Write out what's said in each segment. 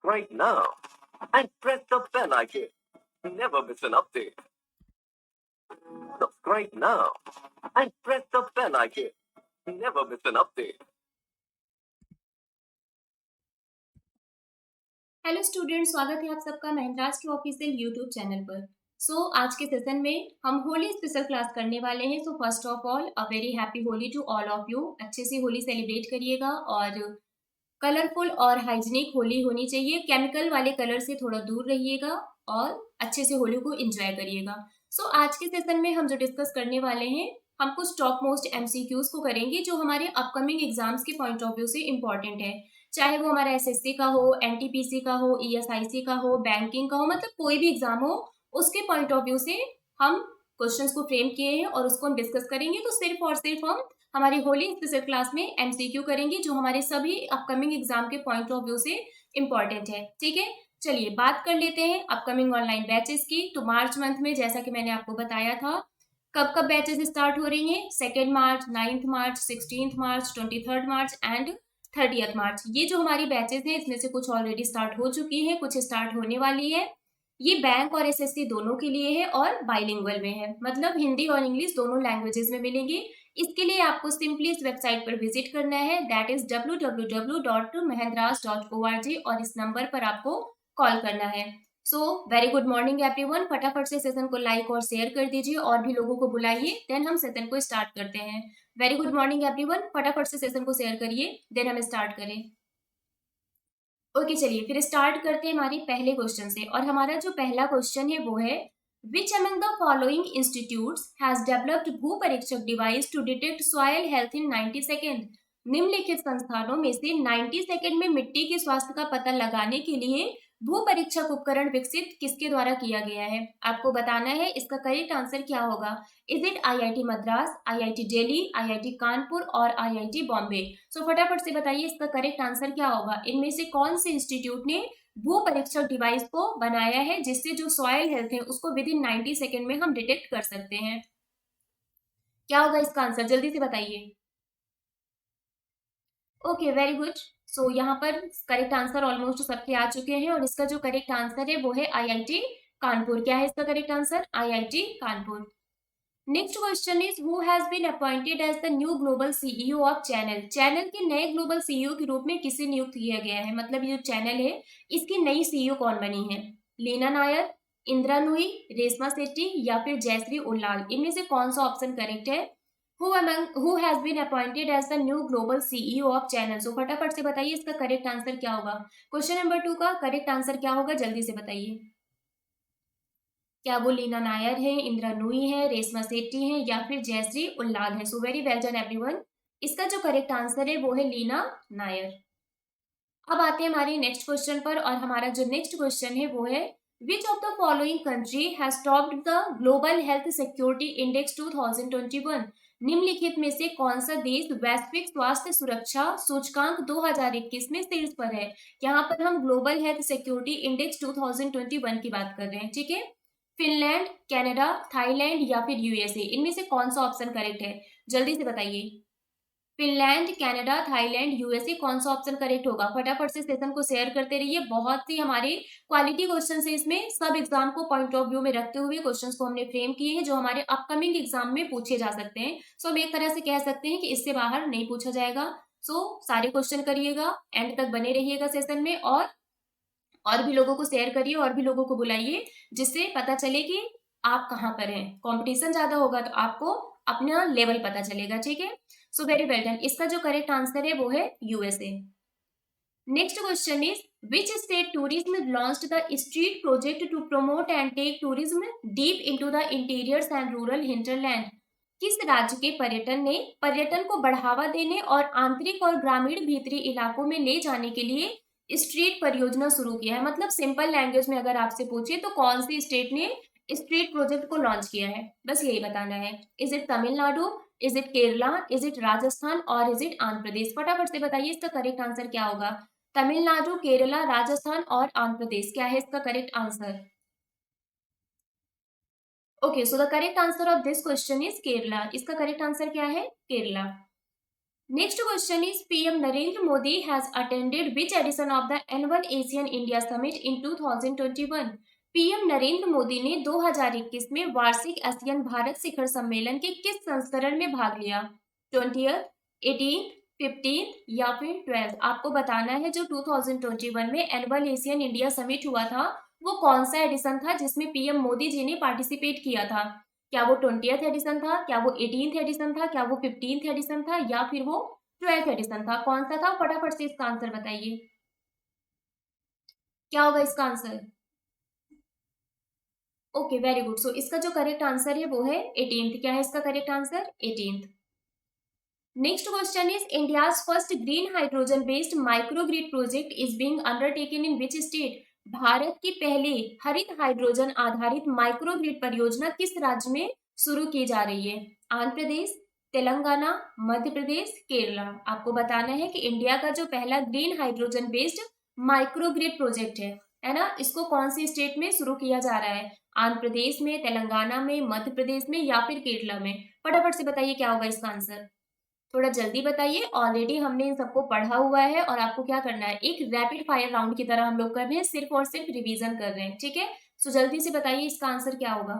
right now and press the bell icon. Never miss an update. Subscribe now and press the bell icon. Never miss an update. Hello student, स्वागत है आप सबका महिंद्रास के official YouTube channel पर। आज के session में हम होली स्पेशल क्लास करने वाले हैं। First of all a very happy Holi to all of you. अच्छे से होली सेलिब्रेट करिएगा और कलरफुल और हाइजीनिक होली होनी चाहिए। केमिकल वाले कलर से थोड़ा दूर रहिएगा और अच्छे से होली को एंजॉय करिएगा। आज के सेशन में हम जो डिस्कस करने वाले हैं, हम कुछ टॉप मोस्ट एमसीक्यूज को करेंगे जो हमारे अपकमिंग एग्जाम्स के पॉइंट ऑफ व्यू से इम्पोर्टेंट है। चाहे वो हमारा एसएससी का हो, एनटीपीसी का हो, ईएसआईसी का हो, बैंकिंग का हो, मतलब कोई भी एग्जाम हो, उसके पॉइंट ऑफ व्यू से हम क्वेश्चंस को फ्रेम किए हैं और उसको हम डिस्कस करेंगे। तो सिर्फ और सिर्फ हम हमारी होली स्पेशल क्लास में एमसीक्यू करेंगे जो हमारे सभी अपकमिंग एग्जाम के पॉइंट ऑफ व्यू से इम्पोर्टेंट है। ठीक है, चलिए बात कर लेते हैं अपकमिंग ऑनलाइन बैचेस की। तो मार्च मंथ में जैसा कि मैंने आपको बताया था, कब कब बैचेस स्टार्ट हो रही हैं? 2 मार्च, 9 मार्च, 16 मार्च, 23 मार्च एंड 30 मार्च। ये जो हमारी बैचेस हैं, इसमें से कुछ ऑलरेडी स्टार्ट हो चुकी है, कुछ स्टार्ट होने वाली है। ये बैंक और एसएससी दोनों के लिए है और बाइलिंगुअल में है, मतलब हिंदी और इंग्लिश दोनों लैंग्वेजेस में मिलेंगे। इसके लिए आपको सिंपली इस वेबसाइट पर विजिट करना है, दैट इज www.mahindras.org, और इस नंबर पर आपको कॉल करना है। Very good morning everyone. फटाफट से सेशन को लाइक और शेयर कर दीजिए और भी लोगों को बुलाइए, देन हम सेशन को स्टार्ट करते हैं। वेरी गुड मॉर्निंग एवरीवन, फटाफट से सेशन को शेयर करिए, देन हम स्टार्ट करें। ओके चलिए फिर स्टार्ट करते हैं हमारे पहले क्वेश्चन से। और हमारा जो पहला क्वेश्चन है वो है, which among the following institutes has developed Bhu Parikshak device to detect soil health in 90 second. निम्नलिखित संस्थानों में से 90 सेकेंड में मिट्टी के स्वास्थ्य का पता लगाने के लिए भू परीक्षक उपकरण विकसित किसके द्वारा किया गया है? आपको बताना है इसका करेक्ट आंसर क्या होगा। Is it IIT Madras, IIT Delhi, IIT Kanpur और आईआईटी बॉम्बे? फटाफट से बताइए इसका करेक्ट आंसर क्या होगा। इनमें से कौन से इंस्टीट्यूट ने भू परीक्षक डिवाइस को बनाया है जिससे जो सॉइल हेल्थ है उसको विद इन 90 सेकेंड में हम डिटेक्ट कर सकते हैं? क्या होगा इसका आंसर, जल्दी से बताइए। Okay very good. यहाँ पर करेक्ट आंसर ऑलमोस्ट सबके आ चुके हैं और इसका जो करेक्ट आंसर है वो है आईआईटी कानपुर। क्या है इसका correct answer? IIT Kanpur. Next question is, who has been appointed as the new global CEO of Chanel? Chanel के नए ग्लोबल सीईओ के रूप में किसे नियुक्त किया गया है? मतलब ये जो चैनल है इसकी नई सीईओ कौन बनी है? लीना नायर, इंदिरा नूई, रेशमा शेट्टी या फिर जयश्री उल्लाल? इनमें से कौन सा ऑप्शन करेक्ट है? Who has been appointed as the new global CEO of Chanel? फटाफट से बताइए इसका करेक्ट आंसर क्या होगा। क्वेश्चन नंबर 2 का करेक्ट आंसर क्या होगा, जल्दी से बताइए। क्या वो लीना नायर है, इंदिरा नूई है, रेशमा सेट्टी है या फिर जयश्री उल्लाल है? Very well done everyone. इसका जो करेक्ट आंसर है वो है लीना नायर। अब आते हैं हमारे नेक्स्ट क्वेश्चन पर और हमारा जो नेक्स्ट क्वेश्चन है वो है, विच of the following country has topped the global health security index 2021? निम्नलिखित में से कौन सा देश वैश्विक स्वास्थ्य सुरक्षा सूचकांक 2021 में शीर्ष पर है? यहाँ पर हम ग्लोबल हेल्थ सिक्योरिटी इंडेक्स 2021 की बात कर रहे हैं, ठीक है। फिनलैंड, कनाडा, थाईलैंड या फिर यूएसए? इनमें से कौन सा ऑप्शन करेक्ट है, जल्दी से बताइए। फिनलैंड, कनाडा, थाईलैंड, यूएसए, कौन सा ऑप्शन करेक्ट होगा? फटाफट से सेशन को शेयर करते रहिए। बहुत ही हमारे क्वालिटी क्वेश्चन है, इसमें सब एग्जाम को पॉइंट ऑफ व्यू में रखते हुए क्वेश्चंस को हमने फ्रेम किए हैं जो हमारे अपकमिंग एग्जाम में पूछे जा सकते हैं। हम एक तरह से कह सकते हैं कि इससे बाहर नहीं पूछा जाएगा। सारे क्वेश्चन करिएगा, एंड तक बने रहिएगा सेशन में, और भी लोगों को शेयर करिए और भी लोगों को बुलाइए, जिससे पता चले कि आप कहाँ पर हैं। कंपटीशन ज्यादा होगा तो आपको अपना लेवल पता चलेगा, ठीक है। Very well done. इसका जो करेक्ट आंसर है वो है USA. Next question is, which state tourism launched the street project to promote and take tourism deep into the interiors and rural hinterland? किस राज्य के पर्यटन ने पर्यटन को बढ़ावा देने और आंतरिक और ग्रामीण भीतरी इलाकों में ले जाने के लिए स्ट्रीट परियोजना शुरू किया है? मतलब सिंपल लैंग्वेज में अगर आपसे पूछे तो कौन सी स्टेट ने स्ट्रीट प्रोजेक्ट को लॉन्च किया है, बस यही बताना है। Is it Tamil Nadu, is it Kerala, is it Rajasthan और इज इट आंध्र प्रदेश? फटाफट से बताइए इसका करेक्ट आंसर क्या होगा। तमिलनाडु, केरला, राजस्थान और आंध्र प्रदेश, क्या है इसका correct answer? Okay, the correct answer of this question is Kerala. इसका करेक्ट आंसर क्या है? Kerala. Next question is PM Narendra Modi has attended which edition of the annual Asian India Summit in 2021? PM Narendra Modi ने 2021 में वार्षिक आसियान भारत शिखर सम्मेलन के किस संस्करण में भाग लिया? 20th, 18th, 15th या फिर 12th? आपको बताना है जो 2021 में एनुअल एशियन इंडिया समिट हुआ था वो कौन सा एडिशन था जिसमें पीएम मोदी जी ने पार्टिसिपेट किया था? क्या वो 20th एडिशन था, क्या वो 18th एडिशन था, क्या वो 15th एडिशन था या फिर वो 12th एडिशन था? कौन सा था? फटाफट से इसका आंसर बताइए, क्या होगा इसका answer? Okay, very good. So इसका जो करेक्ट आंसर है वो है 18th। क्या है इसका correct answer? 18th। Next question is India's first green hydrogen based microgrid project is being undertaken in which state? Bharat की पहली हरित हाइड्रोजन आधारित माइक्रोग्रिड परियोजना किस राज्य में शुरू की जा रही है? आंध्र प्रदेश, तेलंगाना, मध्य प्रदेश, केरला। आपको बताना है कि इंडिया का जो पहला green hydrogen based microgrid project है ना, इसको कौन सी स्टेट में शुरू किया जा रहा है? आंध्र प्रदेश में, तेलंगाना में, मध्य प्रदेश में या फिर केरला में? फटाफट से बताइए क्या होगा इसका आंसर। थोड़ा जल्दी बताइए, ऑलरेडी हमने इन सबको पढ़ा हुआ है और आपको क्या करना है, एक रैपिड फायर राउंड की तरह हम लोग कर रहे हैं, सिर्फ और सिर्फ रिवीजन कर रहे हैं, ठीक है? सो जल्दी से बताइए इसका आंसर क्या होगा।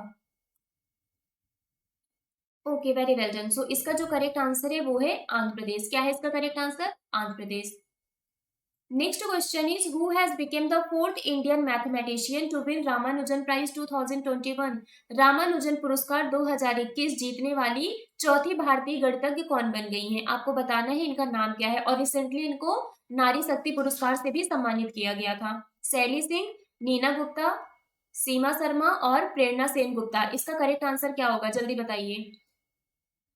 Okay, very well done. So इसका जो करेक्ट आंसर है वो है आंध्र प्रदेश। क्या है इसका correct answer? Andhra Pradesh. Next question is who has become the fourth Indian mathematician to win Ramanujan prize 2021? Ramanujan पुरस्कार 2021 जीतने वाली चौथी भारतीय गणितज्ञ कौन बन गई हैं? आपको बताना है इनका नाम क्या है और रिसेंटली इनको नारी शक्ति पुरस्कार से भी सम्मानित किया गया था। शैली सिंह, नीना गुप्ता, सीमा शर्मा और प्रेरणा सेन गुप्ता। इसका करेक्ट आंसर क्या होगा, जल्दी बताइए।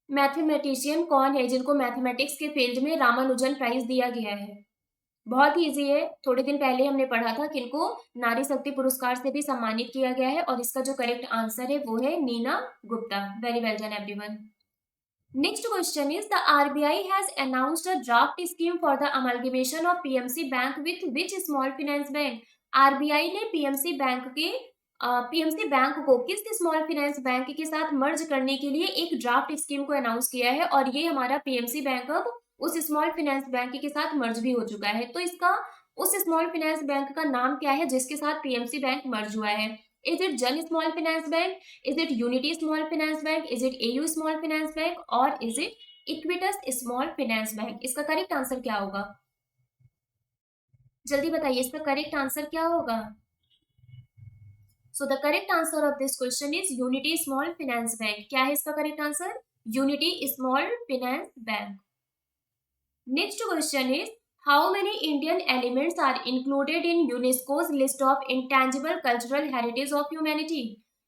मैथमेटिशियन कौन है जिनको मैथमेटिक्स के फील्ड में रामानुजन प्राइज दिया गया है? बहुत ही इजी है, थोड़े दिन पहले हमने पढ़ा था कि इनको नारी शक्ति पुरस्कार से भी सम्मानित किया गया है और इसका जो करेक्ट आंसर है वो है Neena Gupta. Very well done everyone. Next question is the RBI has announced a draft scheme for the amalgamation of PMC bank with which small finance bank? RBI ने पीएमसी बैंक को किस स्मॉल फाइनेंस बैंक के साथ मर्ज करने के लिए एक draft scheme को अनाउंस किया है और ये हमारा पीएमसी बैंक अब उस स्मॉल फाइनेंस बैंक के साथ मर्ज भी हो चुका है। तो इसका उस स्मॉल फाइनेंस बैंक का नाम क्या है जिसके साथ पीएमसी बैंक मर्ज हुआ है? Is it Jana Small finance Bank, is it Unity Small finance Bank, is it AU Small finance Bank और is it Equitas Small finance Bank? इसका करेक्ट आंसर क्या होगा, जल्दी बताइए इसका करेक्ट आंसर क्या होगा। So the correct answer of this question is Unity Small finance Bank. क्या है इसका correct answer? Unity Small finance Bank. Next question is how many Indian elements are included in UNESCO's list of intangible cultural heritage of humanity?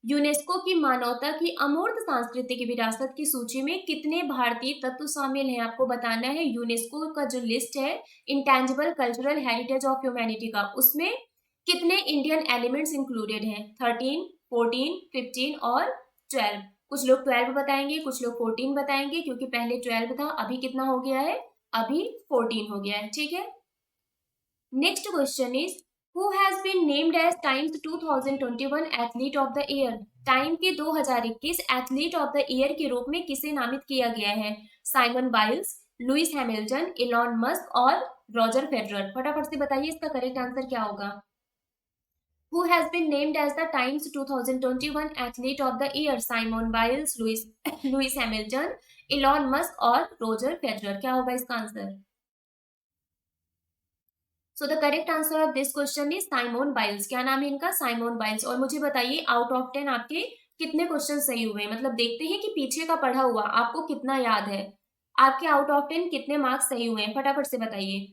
UNESCO की मानवता की अमूर्त सांस्कृतिक विरासत की सूची में कितने भारतीय तत्व शामिल हैं? आपको बताना है यूनेस्को का जो लिस्ट है intangible cultural heritage of humanity का, उसमें कितने इंडियन एलिमेंट्स इंक्लूडेड हैं? 13, 14, 15 और 12। कुछ लोग 12 बताएंगे, कुछ लोग 14 बताएंगे क्योंकि पहले 12 था, अभी कितना हो गया है? अभी 14 हो गया है, ठीक है? Next question is who has been named as Times 2021 athlete of the year? Time के 2021 एथलीट ऑफ द ईयर के रूप में किसे नामित किया गया है? Simon Biles, Lewis Hamilton, Elon Musk और रॉजर फेडरर। फटाफट से बताइए इसका करेक्ट आंसर क्या होगा। Who has been named as the Times 2021 Athlete of the Year? Simon Biles, Lewis Hamilton, Elon Musk और रोजर फेडरर। क्या होगा इसका answer? So the correct answer of this question is Simon Biles. क्या नाम है इनका? Simon Biles. और मुझे बताइए आउट ऑफ 10 आपके कितने क्वेश्चन सही हुए? मतलब देखते हैं कि पीछे का पढ़ा हुआ आपको कितना याद है। आपके आउट ऑफ 10 कितने मार्क्स सही हुए हैं? फटाफट से बताइए।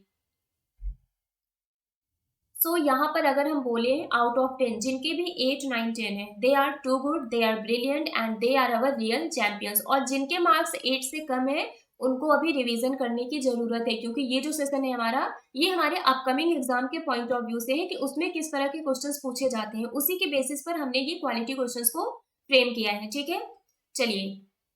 सो यहाँ पर अगर हम बोले आउट ऑफ 10 जिनके भी 8, 9, 10 है, they are too good, they are brilliant and they are our real champions. और जिनके मार्क्स 8 से कम है उनको अभी रिवीजन करने की जरूरत है क्योंकि ये जो सेशन है हमारा, ये हमारे अपकमिंग एग्जाम के पॉइंट ऑफ व्यू से है कि उसमें किस तरह के क्वेश्चंस पूछे जाते हैं, उसी के बेसिस पर हमने ये क्वालिटी क्वेश्चंस को फ्रेम किया है, ठीक है? चलिए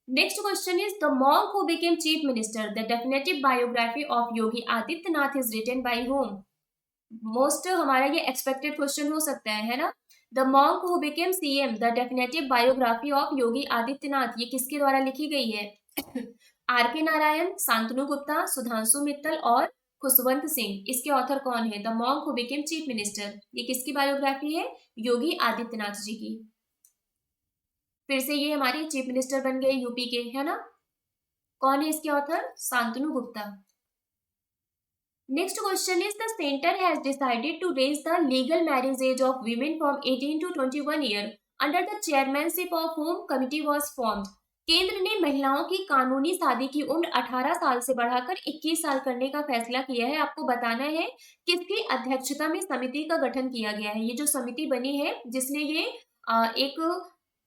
next question is the monk who became chief minister, the definitive biography of Yogi Adityanath is written by whom? Most हमारा ये एक्सपेक्टेड क्वेश्चन हो सकता है ना? The monk who became CM, the definitive biography of Yogi Adityanath, ये किसके द्वारा लिखी गई है? आर के नारायण, शांतनु गुप्ता, सुधांशु मित्तल और खुशवंत सिंह। इसके ऑथर कौन है? The monk who became chief minister. ये किसकी बायोग्राफी है? योगी आदित्यनाथ जी की। फिर से ये हमारे चीफ मिनिस्टर बन गए यूपी के, है ना? कौन है इसके author? Shantanu Gupta. Next question is the centre has decided to raise the legal marriage age of women from 18 to 21 year under the chairmanship of home committee was formed. केंद्र ने महिलाओं की कानूनी शादी की उम्र 18 साल से बढ़ाकर 21 साल करने का फैसला किया है। आपको बताना है किसकी अध्यक्षता में समिति का गठन किया गया है। ये जो समिति बनी है जिसने ये एक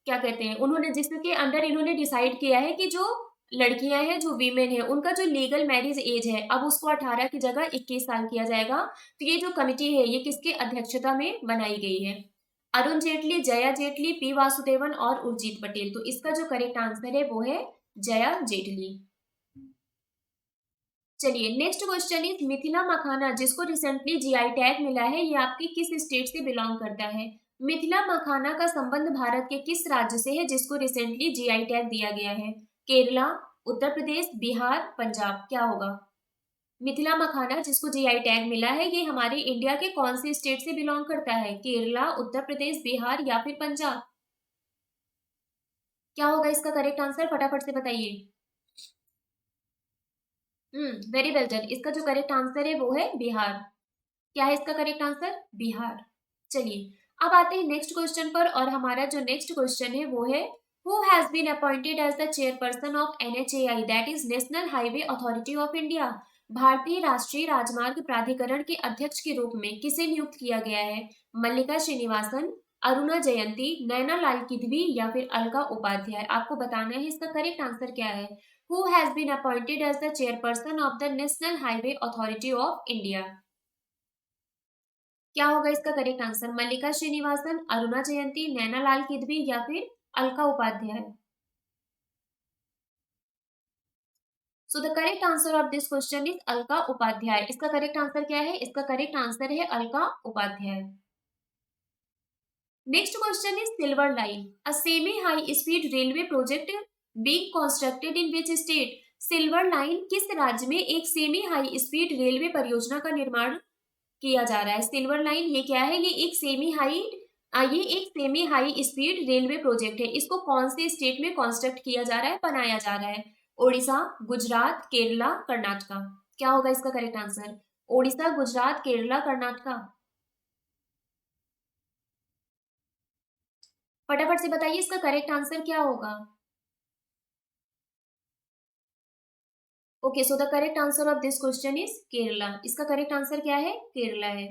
क्या कहते हैं, उन्होंने जिसके अंडर इन्होंने डिसाइड किया है कि जो लड़कियां हैं, जो वीमेन है, उनका जो लीगल मैरिज एज है अब उसको 18 की जगह 21 साल किया जाएगा। तो ये जो कमिटी है ये किसके अध्यक्षता में बनाई गई है? अरुण जेटली, जया जेटली, पी वासुदेवन और उर्जित पटेल। तो इसका जो करेक्ट आंसर है वो है जया जेटली। चलिए नेक्स्ट क्वेश्चन इज मिथिला मखाना जिसको रिसेंटली जीआई टैग मिला है, ये आपकी किस स्टेट से बिलोंग करता है? मिथिला मखाना का संबंध भारत के किस राज्य से है जिसको रिसेंटली जीआई टैग दिया गया है? केरला, उत्तर प्रदेश, बिहार, पंजाब। क्या होगा? मिथिला मखाना जिसको जीआई टैग मिला है ये हमारे इंडिया के कौन से स्टेट से बिलोंग करता है? केरला, उत्तर प्रदेश, बिहार या फिर पंजाब? क्या होगा इसका करेक्ट आंसर? फटाफट से बताइए। Very well done. इसका जो करेक्ट आंसर है वो है बिहार। क्या है इसका करेक्ट आंसर? बिहार। चलिए अब आते हैं नेक्स्ट क्वेश्चन पर, और हमारा जो नेक्स्ट क्वेश्चन है वो है who has been appointed as the chairperson of NHAI that is National Highway Authority of India. भारतीय राष्ट्रीय राजमार्ग प्राधिकरण के अध्यक्ष के रूप में किसे नियुक्त किया गया है? मल्लिका श्रीनिवासन, अरुणा जयंती, नैना लाल किदवी या फिर अलका उपाध्याय। आपको बताना है इसका करेक्ट आंसर क्या है। Who has been appointed as the chairperson of the National Highway Authority of India? क्या होगा इसका करेक्ट आंसर? मल्लिका श्रीनिवासन, अरुणा जयंती, नैना लाल किदवी या फिर Alka Upadhyay. So the correct answer of this question is Alka Upadhyay. इसका करेक्ट आंसर क्या है? इसका करेक्ट आंसर है Alka Upadhyay. Next question is Silver Line a semi high speed railway project being constructed in which state. Silver line किस राज्य में एक सेमी हाई स्पीड रेलवे परियोजना का निर्माण किया जा रहा है? सिल्वर लाइन ये क्या है? ये एक semi high speed railway project है। इसको कौन से स्टेट में कंस्ट्रक्ट किया जा रहा है, बनाया जा रहा है? ओडिशा, गुजरात, केरला, कर्नाटका। क्या होगा इसका करेक्ट आंसर? ओडिशा, गुजरात, केरला, कर्नाटका। फटाफट से बताइए इसका करेक्ट आंसर क्या होगा। Okay, so the correct answer of this question is Kerala. इसका करेक्ट आंसर क्या है? केरला है।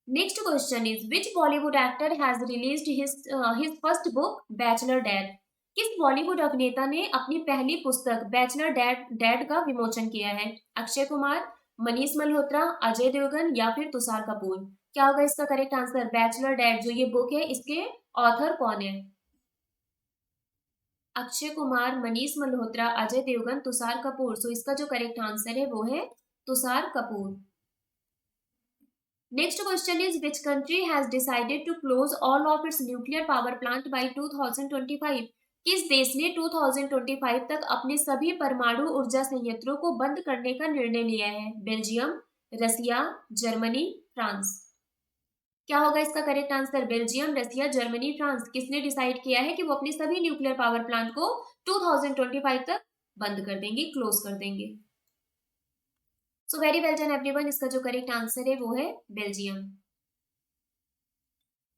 Next question is which Bollywood actor has released his first book bachelor dad. किस बॉलीवुड अभिनेता ने अपनी पहली पुस्तक बैचलर डैड का विमोचन किया है? अक्षय कुमार, मनीष मल्होत्रा, अजय देवगन या फिर तुषार कपूर। क्या होगा इसका करेक्ट आंसर? बैचलर डैड जो ये बुक है इसके ऑथर कौन है? अक्षय कुमार, मनीष मल्होत्रा, अजय देवगन, तुषार कपूर। सो इसका जो करेक्ट आंसर है वो है Tushar Kapoor. Next question is which country has decided to close all of its nuclear power plant by 2025। किस देश ने 2025 तक अपने सभी परमाणु ऊर्जा संयंत्रों को बंद करने का निर्णय लिया है? बेल्जियम, रसिया, जर्मनी, फ्रांस। क्या होगा इसका करेक्ट आंसर? बेल्जियम, रसिया, जर्मनी, फ्रांस। किसने डिसाइड किया है कि वो अपने सभी न्यूक्लियर पावर प्लांट को 2025 तक बंद कर देंगे, क्लोज कर देंगे? So very well done everyone. इसका जो करेक्ट आंसर है वो है Belgium.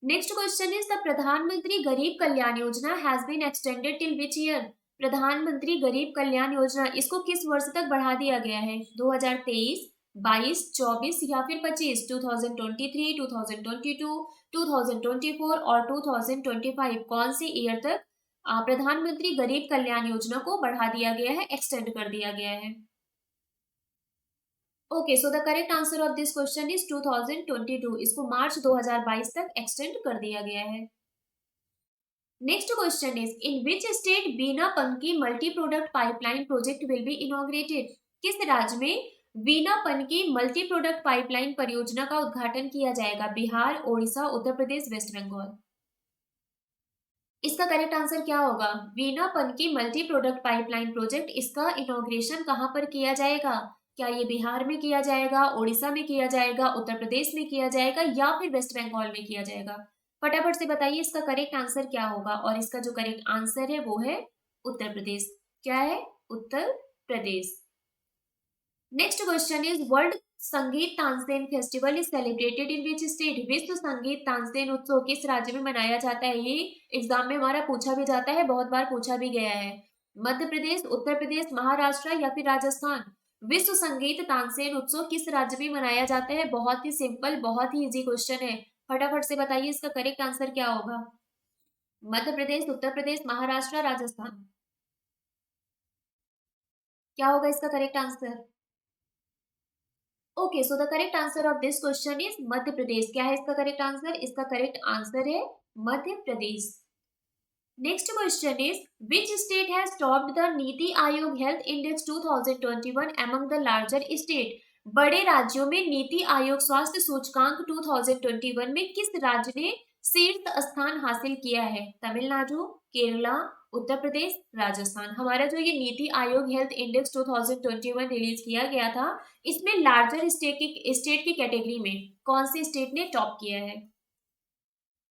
Next question is the Pradhanmantri Garib Kalyan Yojana has been extended till which year. Pradhanmantri Garib Kalyan योजना इसको किस वर्ष तक बढ़ा दिया गया है? 2023, 22, 24 या फिर 25? 2023, 2022, 2024 और 2025 कौन से ईयर तक प्रधानमंत्री गरीब कल्याण योजना को बढ़ा दिया गया है, एक्सटेंड कर दिया गया है? Okay, so the correct answer of this question is 2022। इसको मार्च 2022 तक एक्सटेंड कर दिया गया है। Next question is in which state Bina Panki multi product pipeline project will be inaugurated. किस राज्य में Bina Panki multi product pipeline परियोजना का उद्घाटन किया जाएगा? बिहार, ओडिशा, उत्तर प्रदेश, वेस्ट बंगाल। इसका करेक्ट आंसर क्या होगा? Bina Panki multi product pipeline project, इसका इनॉग्रेशन कहाँ पर किया जाएगा? क्या ये बिहार में किया जाएगा, उड़ीसा में किया जाएगा, उत्तर प्रदेश में किया जाएगा या फिर वेस्ट बंगाल में किया जाएगा? फटाफट से बताइए इसका करेक्ट आंसर क्या होगा। और इसका जो करेक्ट आंसर है वो है उत्तर प्रदेश। क्या है? Uttar Pradesh. Next question is world संगीत Tansen festival is celebrated in which state? विश्व संगीत तानसेन उत्सव किस राज्य में मनाया जाता है? ये एग्जाम में हमारा पूछा भी जाता है, बहुत बार पूछा भी गया है। मध्य प्रदेश, उत्तर प्रदेश, महाराष्ट्र या फिर राजस्थान? विश्व संगीत तानसेन उत्सव किस राज्य में मनाया जाता है? बहुत ही सिंपल, बहुत ही इजी क्वेश्चन है। फटाफट से बताइए इसका करेक्ट आंसर क्या होगा? मध्य प्रदेश, उत्तर प्रदेश, महाराष्ट्र, राजस्थान? क्या होगा इसका correct answer? Okay, so the correct answer of this question is Madhya Pradesh. क्या है इसका करेक्ट आंसर? इसका करेक्ट आंसर है Madhya Pradesh. Next question is which state has topped the NITI Aayog health index 2021 among the larger state? बड़े राज्यों में नीति आयोग स्वास्थ्य सूचकांक 2021 में किस राज्य ने शीर्ष स्थान हासिल किया है? तमिलनाडु, केरला, उत्तर प्रदेश, राजस्थान? हमारा जो ये नीति आयोग हेल्थ इंडेक्स 2021 रिलीज किया गया था, इसमें लार्जर स्टेट की कैटेगरी में कौन सी स्टेट ने टॉप किया है?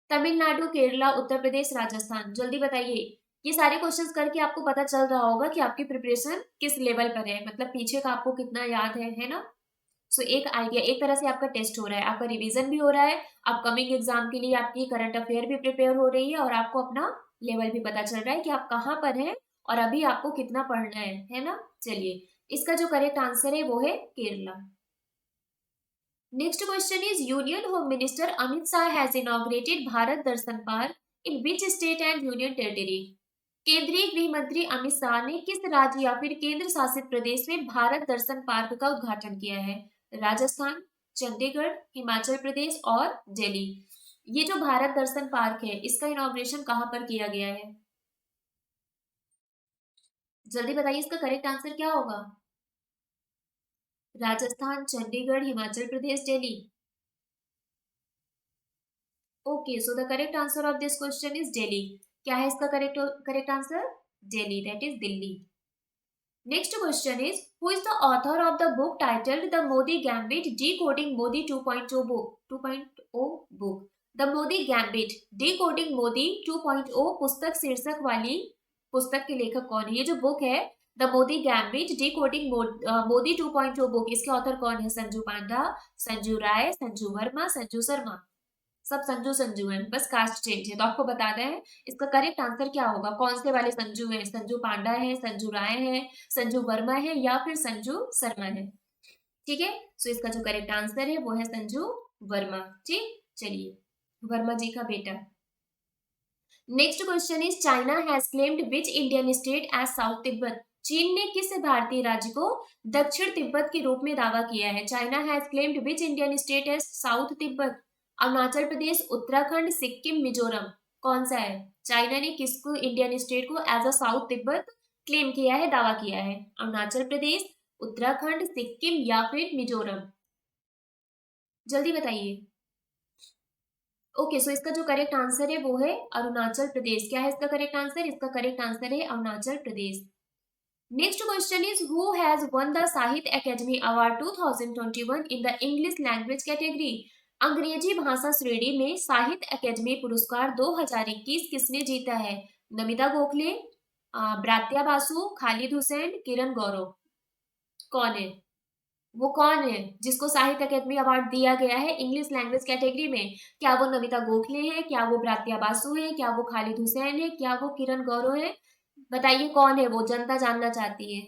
तमिलनाडु, केरला, उत्तर प्रदेश, राजस्थान? जल्दी बताइए। ये सारे क्वेश्चंस करके आपको पता चल रहा होगा कि आपकी प्रिपरेशन किस लेवल पर है, मतलब पीछे का आपको कितना याद है ना? सो एक आइडिया, एक तरह से आपका टेस्ट हो रहा है, आपका रिवीजन भी हो रहा है, अपकमिंग एग्जाम के लिए आपकी करंट अफेयर भी प्रिपेयर हो रही है और आपको अपना लेवल भी पता चल रहा है कि आप कहाँ पर हैं और अभी आपको कितना पढ़ना है ना? चलिए, इसका जो करेक्ट आंसर है वो है Kerala. Next question is union home minister Amit Shah has inaugurated Bharat Darshan park in which state and union territory? केंद्रीय गृह मंत्री अमित शाह ने किस राज्य या फिर केंद्र शासित प्रदेश में भारत दर्शन पार्क का उद्घाटन किया है? राजस्थान, चंडीगढ़, हिमाचल प्रदेश और दिल्ली? ये जो भारत दर्शन पार्क है, इसका इनॉग्रेशन कहाँ पर किया गया है? जल्दी बताइए इसका करेक्ट आंसर क्या होगा? Rajasthan, Chandigarh, Himachal Pradesh, Delhi? Okay, so the correct answer of this question is Delhi. क्या है इसका correct answer? Delhi, that is Delhi. Next question is, who is the author of the book titled The Modi Gambit Decoding Modi 2.0 book? The Modi Gambit Decoding Modi 2.0 पुस्तक शीर्षक वाली पुस्तक के लेखक कौन है? ये जो बुक है the Modi gambit decoding Modi 2.0 book, इसके ऑथर कौन है? संजू पांडा, संजू राय, संजू वर्मा, संजू शर्मा? सब संजू संजू हैं, बस कास्ट चेंज है। तो आपको बता दें इसका करेक्ट आंसर क्या होगा? कौन से वाले संजू हैं? संजू पांडा है, संजू राय है, संजू वर्मा है या फिर संजू शर्मा है? ठीक है, सो इसका जो करेक्ट आंसर है वो है संजू वर्मा। ठीक, चलिए, वर्मा जी का बेटा। Next question is China has claimed which Indian state as South Tibet? चीन ने किस भारतीय राज्य को दक्षिण तिब्बत के रूप में दावा किया है? China has claimed which Indian state as South Tibet? Arunachal Pradesh, Uttarakhand, Sikkim, Mizoram? कौन सा है? चाइना ने किसको इंडियन स्टेट को as a South Tibet claim किया है, दावा किया है? अरुणाचल प्रदेश, उत्तराखंड, सिक्किम या फिर मिजोरम? जल्दी बताइए। ओके, सो इसका जो करेक्ट आंसर है वो है अरुणाचल प्रदेश। क्या है इसका करेक्ट आंसर? इसका करेक्ट आंसर है Arunachal Pradesh. Next question is who has won the Sahitya Akademi award 2021 in the English language category? अंग्रेजी भाषा श्रेणी में साहित्य अकेडमी पुरस्कार 2021 किसने जीता है? नमिता गोखले, ब्रात्या बासु, खालिद हुसैन, किरण गौरव? कौन है वो? कौन है जिसको साहित्य अकेडमी अवार्ड दिया गया है इंग्लिश लैंग्वेज कैटेगरी में? क्या वो नमिता गोखले है, क्या वो ब्रात्या बासु है, क्या वो खालिद हुसैन है, क्या वो किरण गौरव है? बताइए कौन है वो, जनता जानना चाहती है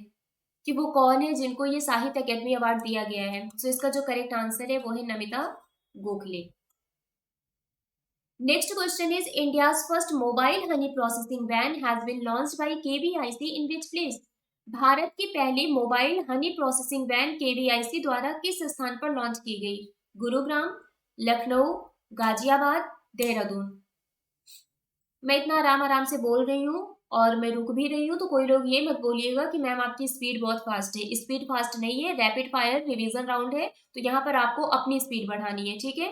कि वो कौन है जिनको ये साहित्य अकेडमी अवार्ड दिया गया है। तो इसका जो करेक्ट आंसर है वो है Namita Gokhale. Next question is India's first mobile honey processing van has been launched by KVIC in which place? भारत की पहली mobile honey processing van KVIC द्वारा किस स्थान पर लॉन्च की गई? गुरुग्राम, लखनऊ, गाजियाबाद, देहरादून? मैं इतना आराम आराम से बोल रही हूँ और मैं रुक भी रही हूँ, तो कोई लोग ये मत बोलिएगा कि मैम आपकी स्पीड बहुत फास्ट है। स्पीड फास्ट नहीं है, रैपिड फायर रिवीजन राउंड है, तो यहाँ पर आपको अपनी स्पीड बढ़ानी है। ठीक है,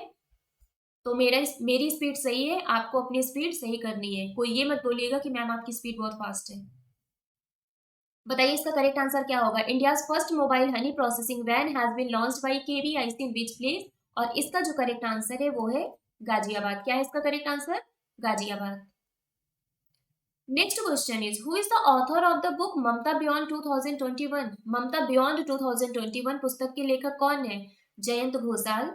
तो मेरी स्पीड सही है, आपको अपनी स्पीड सही करनी है। कोई ये मत बोलिएगा कि मैम आपकी स्पीड बहुत फास्ट है। बताइए इसका करेक्ट आंसर क्या होगा। India's first mobile honey processing van has been launched by KVIC in which place. और इसका जो करेक्ट आंसर है वो है गाजियाबाद। क्या है इसका correct answer? Ghaziabad. Next question is who is the author of the book Mamata Beyond 2021। Mamata Beyond 2021 पुस्तक के लेखक कौन है? जयंत घोषाल,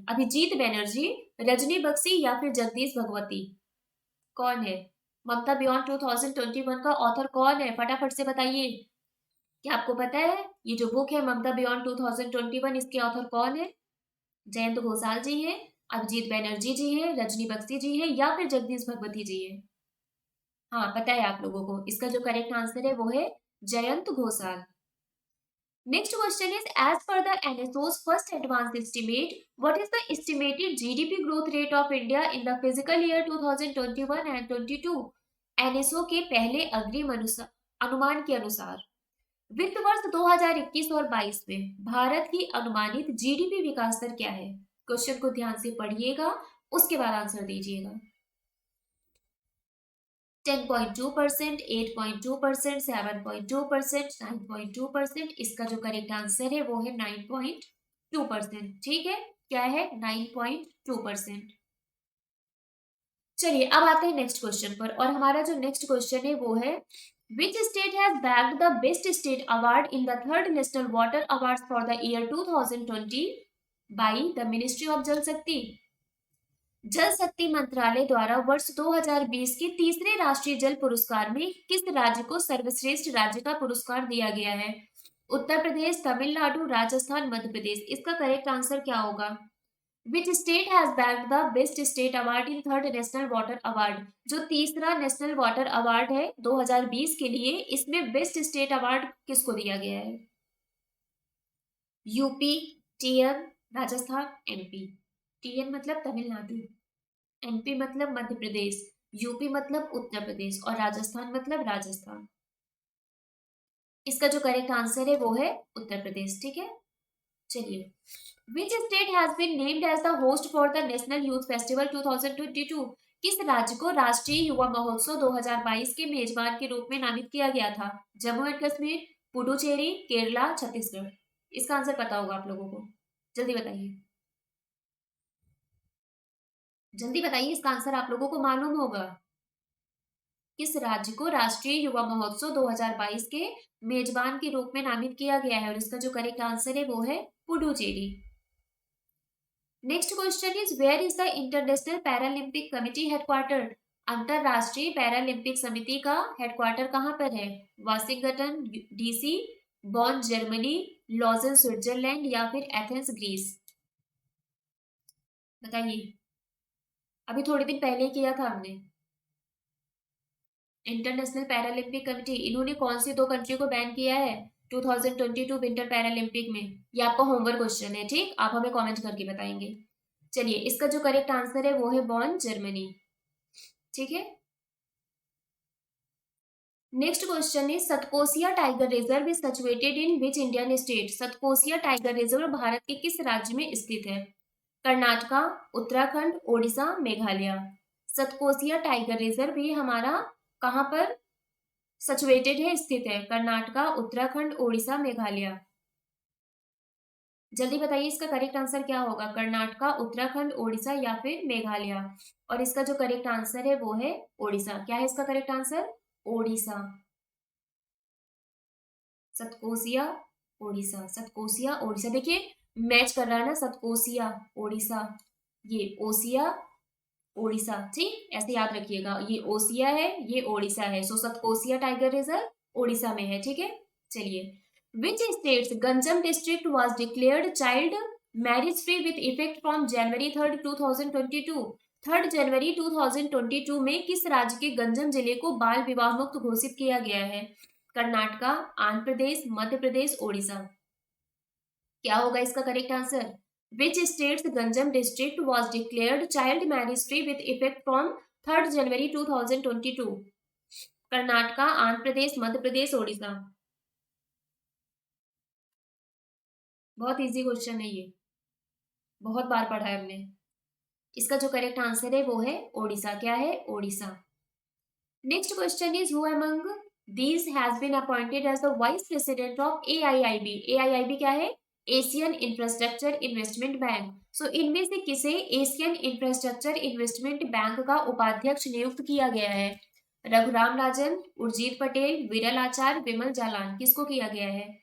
अभिजीत बैनर्जी, रजनी बख्शी या फिर जगदीश भगवती। कौन है? ममता बियॉन्ड 2021 का ऑथर कौन है? फटाफट से बताइए। क्या आपको पता है ये जो बुक है ममता बियॉन्ड 2021 इसके ऑथर कौन है? जयंत घोषाल जी हैं, अभिजीत बैनर्जी जी हैं, रजनी बख्शी जी हैं या फिर जगदीश भगवती जी हैं। हाँ पता है आप लोगों को। इसका जो करेक्ट आंसर है वो है Jayant Ghoshal. Next question is as per the NSO's first advance estimate what is the estimated GDP growth rate of India in the fiscal year 2021 and 22। NSO के पहले अग्रिम अनुमान के अनुसार वित्त वर्ष 2021 और 22 में भारत की अनुमानित जीडीपी विकास दर क्या है? क्वेश्चन को ध्यान से पढ़िएगा, उसके बाद आंसर दीजिएगा। 10.2%, 8.2%, 7.2%, 9.2%। इसका जो करेक्ट आंसर है वो है 9.2%। ठीक है, क्या है? 9.2%। चलिए अब आते हैं नेक्स्ट क्वेश्चन पर, और हमारा जो नेक्स्ट क्वेश्चन है वो है Which state has bagged the Best State Award in the third National Water Awards for the year 2020 by the Ministry of Jal Shakti? जल शक्ति मंत्रालय द्वारा वर्ष 2020 के तीसरे राष्ट्रीय जल पुरस्कार में किस राज्य को सर्वश्रेष्ठ राज्य का पुरस्कार दिया गया है? उत्तर प्रदेश, तमिलनाडु, राजस्थान, मध्य प्रदेश। इसका करेक्ट आंसर क्या होगा? Which state has bagged the Best State Award in third National Water Award? जो तीसरा नेशनल वाटर अवार्ड है 2020 के लिए, इसमें बेस्ट स्टेट अवार्ड किसको दिया गया है? UP, TN, Rajasthan, MP. TN मतलब तमिलनाडु, एमपी मतलब मध्य प्रदेश, यूपी मतलब उत्तर प्रदेश और राजस्थान मतलब राजस्थान। इसका जो करेक्ट आंसर है वो है उत्तर प्रदेश। ठीक है, चलिए Which state has been named as the host for the National Youth Festival 2022? किस राज्य को राष्ट्रीय युवा महोत्सव 2022 के मेजबान के रूप में नामित किया गया था? जम्मू एंड कश्मीर, पुडुचेरी, केरला, छत्तीसगढ़। इसका आंसर पता होगा आप लोगों को, जल्दी बताइए, जल्दी बताइए, इसका आंसर आप लोगों को मालूम होगा। किस राज्य को राष्ट्रीय युवा महोत्सव 2022 के मेजबान के रूप में नामित किया गया है? और इसका जो करेक्ट आंसर है वो है Puducherry. Next question is where is the International Paralympic Committee headquartered? अंतरराष्ट्रीय पैरालंपिक समिति का हेडक्वार्टर कहाँ पर है? Washington DC, Bonn Germany, Lausanne Switzerland या फिर एथेंस ग्रीस। बताइए, अभी थोड़े दिन पहले किया था हमने। इंटरनेशनल पैरालंपिक कमिटी, इन्होंने कौन सी दो कंट्री को बैन किया है 2022 विंटर पैरालंपिक में? ये आपका होमवर्क क्वेश्चन है, ठीक, आप हमें कमेंट करके बताएंगे। चलिए इसका जो करेक्ट आंसर है वो है बॉन जर्मनी। ठीक है, नेक्स्ट क्वेश्चन है Satkosia tiger reserve is situated in which Indian state? Satkosia tiger reserve Bharat के किस राज्य में स्थित है? कर्नाटका, उत्तराखंड, ओडिशा, मेघालय। सतकोसिया टाइगर रिजर्व ये हमारा कहाँ पर सिचुएटेड है, स्थित है? कर्नाटका, उत्तराखंड, ओडिशा, मेघालय। जल्दी बताइए इसका करेक्ट आंसर क्या होगा? कर्नाटका, उत्तराखंड, ओडिशा या फिर मेघालय। और इसका जो करेक्ट आंसर है वो है ओडिशा। क्या है इसका करेक्ट आंसर? ओडिशा। सतकोसिया ओडिशा, सतकोसिया ओडिशा। देखिए मैच कर रहा है ना, सतकोसिया ओडिशा, ये ओसिया ओडिशा। ठीक, ऐसे याद रखिएगा, ये ओसिया है, ये ओडिशा है। सो सतकोसिया टाइगर रिजर्व ओडिशा में है। ठीक है, चलिए which states Ganjam district was declared child marriage free with effect from January 3, 2022? 3 जनवरी 2022 में किस राज्य के गंजम जिले को बाल विवाह मुक्त घोषित किया गया है? कर्नाटका, आंध्र प्रदेश, मध्य प्रदेश, ओडिशा। क्या होगा इसका correct answer? Which states Ganjam district was declared child marriage free with effect from 3 जनवरी 2022? कर्नाटका, आंध्र प्रदेश, मध्य प्रदेश, ओडिशा। बहुत इजी क्वेश्चन है ये, बहुत बार पढ़ा है हमने। इसका जो करेक्ट आंसर है वो है ओडिशा। क्या है? Odisha. Next question is who among these has been appointed as the vice president of AIIB। AIIB क्या है? Asian infrastructure investment bank. So इनमें से किसे एशियन इंफ्रास्ट्रक्चर इन्वेस्टमेंट बैंक का उपाध्यक्ष नियुक्त किया गया है? रघुराम राजन, उर्जित पटेल, विरल आचार्य, विमल जालान। किसको किया गया है?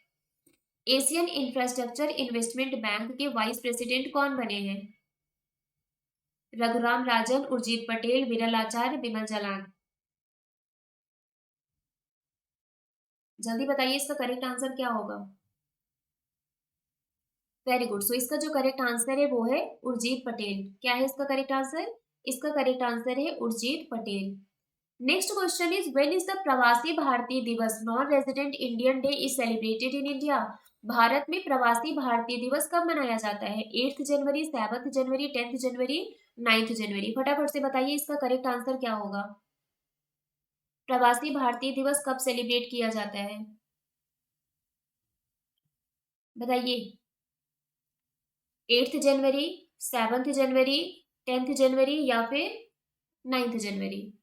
एशियन इंफ्रास्ट्रक्चर इन्वेस्टमेंट बैंक के वाइस प्रेसिडेंट कौन बने हैं? रघुराम राजन, उर्जित पटेल, विरल आचार्य, विमल जालान। जल्दी बताइए इसका करेक्ट आंसर क्या होगा। Very good. सो इसका जो करेक्ट आंसर है वो है उर्जित पटेल। क्या है इसका करेक्ट आंसर? इसका करेक्ट आंसर है Urjit Patel. Next question is when is the प्रवासी भारतीय दिवस non resident Indian day is celebrated in India. Bharat में प्रवासी भारतीय दिवस कब मनाया जाता है? 8 जनवरी, 7 जनवरी, 10 जनवरी, 9 जनवरी। फटाफट से बताइए इसका करेक्ट आंसर क्या होगा। प्रवासी भारतीय दिवस कब सेलिब्रेट किया जाता है? बताइए। 8 जनवरी, 7 जनवरी, 10 जनवरी या फिर 9 जनवरी।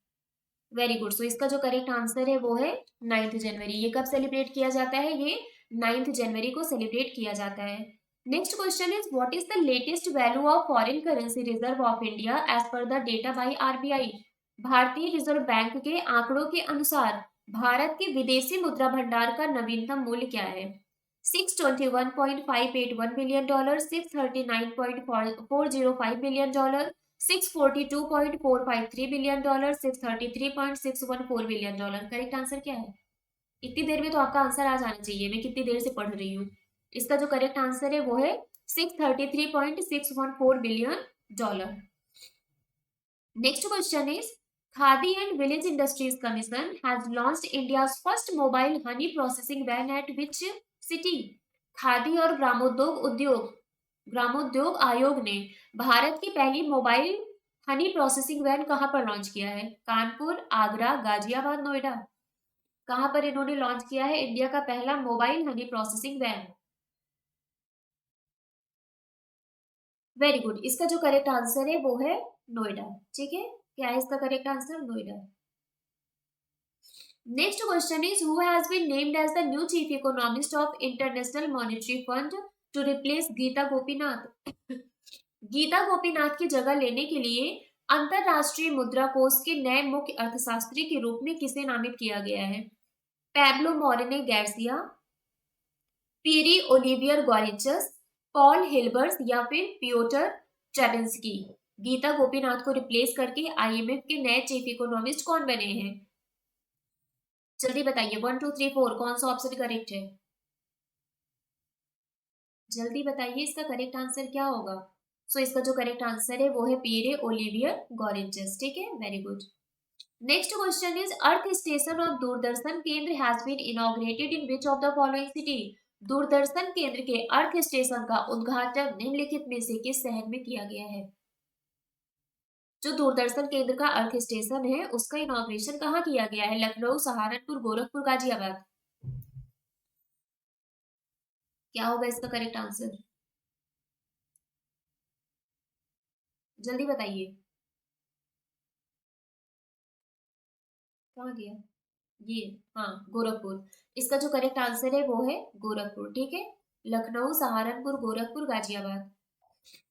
Very good. सो इसका जो करेक्ट आंसर है वो है 9 जनवरी। ये कब सेलिब्रेट किया जाता है? ये 9 जनवरी को सेलिब्रेट किया जाता है। Next question is what is the latest value of foreign currency reserve of India as per the data by RBI। भारतीय रिजर्व बैंक के आंकड़ों के अनुसार भारत के विदेशी मुद्रा भंडार का नवीनतम मूल्य क्या है? $621.581 billion, $639.405 billion, $642.453 billion, $633.614 billion. Correct answer क्या है? इतनी देर में तो आपका आंसर आ जाना चाहिए। मैं कितनी देर से पढ़ रही हूँ। इसका जो करेक्ट आंसर है वो है $633.614 billion. Next question is Khadi and Village Industries Commission has launched India's first mobile honey processing van at which city. Khadi और ग्रामोद्योग आयोग ने भारत की पहली मोबाइल हनी प्रोसेसिंग वैन कहां पर लॉन्च किया है? कानपुर, आगरा, गाजियाबाद, नोएडा। कहां पर इन्होंने लॉन्च किया है इंडिया का पहला mobile honey processing van? Very good. इसका जो करेक्ट आंसर है वो है नोएडा। ठीक है, क्या है इसका correct answer? Noida. Next question is who has been named as the new chief economist of International Monetary Fund to replace Gita Gopinath. Gita Gopinath की जगह लेने के लिए अंतरराष्ट्रीय मुद्रा कोष के नए मुख्य अर्थशास्त्री के रूप में किसे नामित किया गया है? पैब्लो मोरेने गैर्सिया, पीरी ओलिवियर गॉरिचस, पॉल हिल्बर्स या फिर पियोटर ट्रेबिंस्की। गीता गोपीनाथ को रिप्लेस करके IMF के नए चीफ इकोनॉमिस्ट कौन बने हैं? जल्दी बताइए। 1 2 3 4 कौन सा ऑप्शन करेक्ट है? जल्दी बताइए इसका करेक्ट आंसर क्या होगा। सो इसका जो करेक्ट आंसर है वो है पीरे ओलिवियर गॉरिचस। ठीक है, very good. Next question is earth station of Doordarshan Kendra has been inaugurated in which of the following city. Doordarshan Kendra के अर्थ स्टेशन का उद्घाटन निम्नलिखित में से किस शहर में किया गया है? जो दूरदर्शन केंद्र का अर्थ स्टेशन है उसका इनॉग्रेशन कहाँ किया गया है? लखनऊ, सहारनपुर, गोरखपुर, गाजियाबाद। क्या होगा इसका करेक्ट आंसर? जल्दी बताइए। कहाँ गया ये? हाँ, गोरखपुर। इसका जो करेक्ट आंसर है वो है गोरखपुर। ठीक है, Lucknow, Saharanpur, Gorakhpur, Ghaziabad.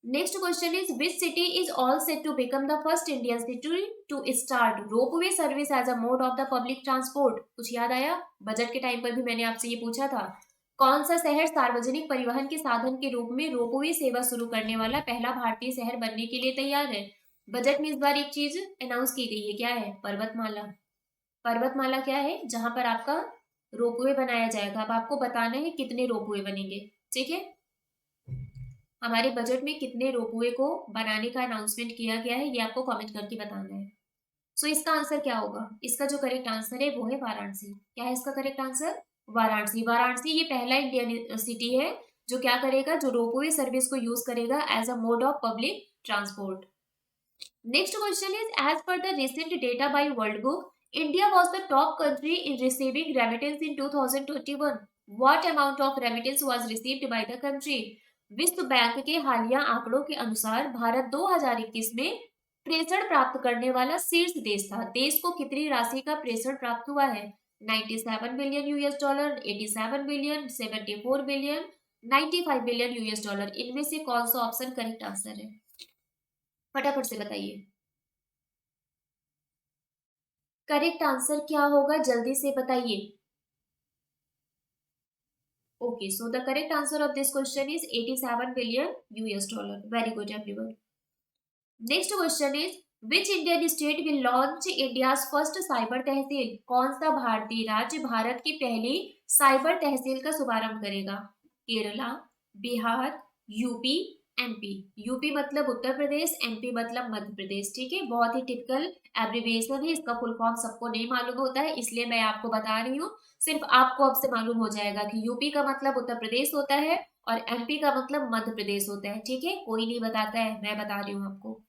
Next question is which city is all set to become the first Indian city to start ropeway service as a mode of the public transport. कुछ याद आया? बजट के टाइम पर भी मैंने आपसे ये पूछा था। कौन सा शहर सार्वजनिक परिवहन के साधन के रूप में रोपवे सेवा शुरू करने वाला पहला भारतीय शहर बनने के लिए तैयार है? बजट में इस बार एक चीज अनाउंस की गई है। क्या है? पर्वतमाला। पर्वतमाला क्या है? जहां पर आपका रोपवे बनाया जाएगा। अब आपको बताना है कितने रोपवे बनेंगे। ठीक है, हमारे बजट में कितने रोपवे को बनाने का अनाउंसमेंट किया गया है ये आपको कमेंट करके बताना है। सो इसका आंसर क्या होगा? इसका जो करेक्ट आंसर है वो है वाराणसी। क्या है इसका करेक्ट आंसर? वाराणसी। वाराणसी ये पहला इंडियन सिटी है जो क्या करेगा? जो रोपवे सर्विस को यूज करेगा as a mode of public transport. Next question is as per the recent data by World Book India was the top country in receiving remittance in 2021. What amount of remittance was received by the country? विश्व bank के हालिया आंकड़ों के अनुसार भारत 2021 में प्रेषण प्राप्त करने वाला शीर्ष देश था। देश को कितनी राशि का प्रेषण प्राप्त हुआ है? 97 billion US dollar, 87 billion, 74 billion, 95 billion US dollar. इनमें से कौन सा ऑप्शन करेक्ट आंसर है? फटाफट से बताइए। करेक्ट आंसर क्या होगा, जल्दी से बताइए। Okay, so the correct answer of this question is 87 billion US dollar. Very good, everyone. Next question is, which Indian state will launch India's first cyber तहसील? कौन सा भारतीय राज्य भारत की पहली साइबर तहसील का शुभारंभ करेगा? Kerala, Bihar, UP, MP. UP मतलब उत्तर प्रदेश, एमपी मतलब मध्य प्रदेश। ठीक है, बहुत ही टिपिकल एब्रिविएशन है, इसका फुल फॉर्म सबको नहीं मालूम होता है, इसलिए मैं आपको बता रही हूँ। सिर्फ आपको अब से मालूम हो जाएगा कि यूपी का मतलब उत्तर प्रदेश होता है और एमपी का मतलब मध्य प्रदेश होता है। ठीक है, कोई नहीं बताता है, मैं बता रही हूँ आपको।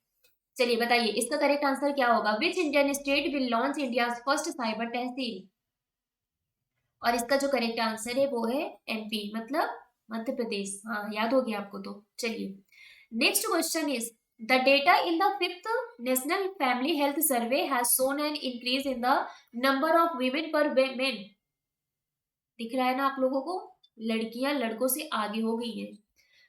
चलिए बताइए इसका करेक्ट आंसर क्या होगा? Which Indian state will launch India first cyber tehsil? और इसका जो करेक्ट आंसर है वो है एमपी मतलब मध्य प्रदेश। हाँ, याद हो गया आपको तो। चलिए next question is, the data in the fifth national family health survey has shown an increase in the number of women पर मेन। दिख रहा है ना आप लोगों को? लड़कियां लड़कों से आगे हो गई हैं।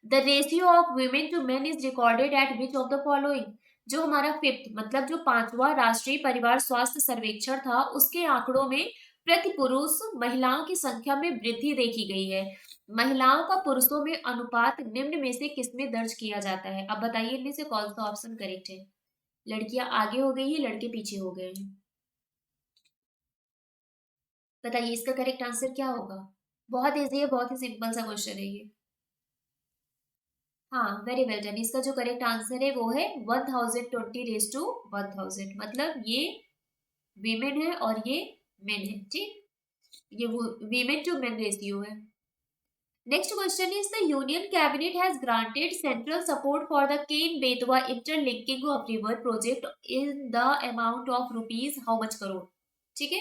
The ratio of women to men is recorded at which of the following? जो हमारा फिफ्थ मतलब जो पांचवा राष्ट्रीय परिवार स्वास्थ्य सर्वेक्षण था, उसके आंकड़ों में प्रति पुरुष महिलाओं की संख्या में वृद्धि देखी गई है। महिलाओं का पुरुषों में अनुपात निम्न में से किसमें दर्ज किया जाता है? अब बताइए इनमें से कौन सा ऑप्शन करेक्ट है? लड़कियां आगे हो गई है, लड़के पीछे हो गए हैं। बताइए इसका करेक्ट आंसर क्या होगा? बहुत इजी है, बहुत ही सिंपल सा क्वेश्चन है ये। हाँ, वेरी वेल डन। इसका जो करेक्ट आंसर है वो है 1020 मतलब ये वीमेन है और ये मेन है। ठीक, ये वो वीमेन टू मेन रेशियो है। Next question is, the union cabinet has granted central support for the Ken Betwa interlinking of river project in the amount of rupees how much crore? ठीक है,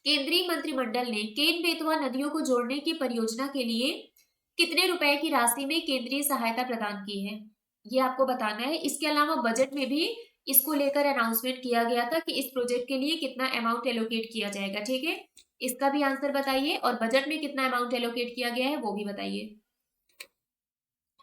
केंद्रीय मंत्रिमंडल ने केन बेतवा नदियों को जोड़ने की परियोजना के लिए कितने रुपए की राशि में केंद्रीय सहायता प्रदान की है? ये आपको बताना है। इसके अलावा बजट में भी इसको लेकर अनाउंसमेंट किया गया था कि इस प्रोजेक्ट के लिए कितना अमाउंट एलोकेट किया जाएगा। ठीक है, इसका भी आंसर बताइए और बजट में कितना अमाउंट एलोकेट किया गया है वो भी बताइए।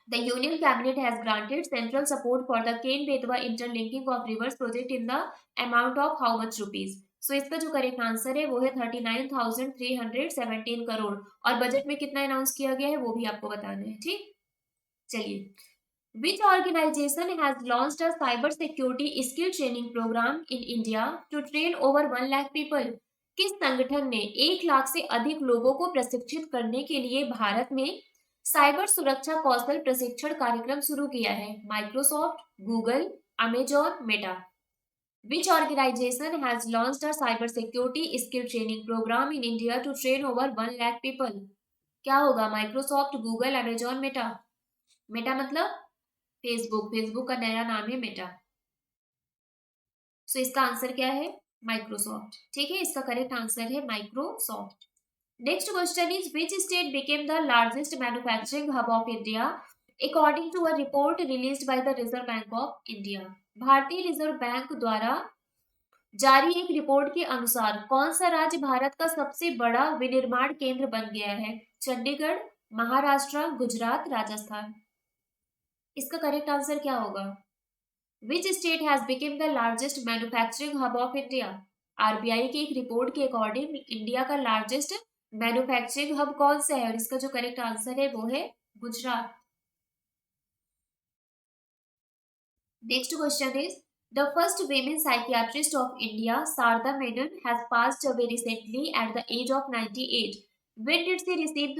The union cabinet has granted central support for the Ken Betwa interlinking of rivers project in the amount of how much rupees? So इसका जो करेक्ट आंसर है वो है 39,317 करोड़। और बजट में कितना अनाउंस किया गया है वो भी आपको बताना है। ठीक, चलिए, which organization has launched a cyber security skill training program in India to train over 1 lakh people? किस संगठन ने 1 लाख से अधिक लोगों को प्रशिक्षित करने के लिए भारत में साइबर सुरक्षा कौशल प्रशिक्षण कार्यक्रम शुरू किया है? Microsoft, Google, Amazon, Meta. Which organization has launched a cyber security skill training program in India to train over 1 lakh people? क्या होगा? Microsoft, Google, Amazon, Meta. Meta मतलब फेसबुक, फेसबुक का नया नाम है मेटा। सो इसका आंसर क्या है? माइक्रोसॉफ्ट। ठीक है, इसका करेक्ट आंसर है Microsoft. Next question is, which state became the largest manufacturing hub of India according to a report released by the Reserve Bank of India? भारतीय रिजर्व बैंक द्वारा जारी एक रिपोर्ट के अनुसार कौन सा राज्य भारत का सबसे बड़ा विनिर्माण केंद्र बन गया है? चंडीगढ़, महाराष्ट्र, गुजरात, राजस्थान। इसका करेक्ट आंसर क्या होगा? विच state has become the largest manufacturing hub of India? RBI की एक रिपोर्ट के अकॉर्डिंग इंडिया का लार्जेस्ट मैन्युफैक्चरिंग हब कौन सा है? और इसका जो करेक्ट आंसर है वो है Gujarat. Next question is, the first women psychiatrist of India, Sarda Menon, has passed away recently at the age of 98. When did she received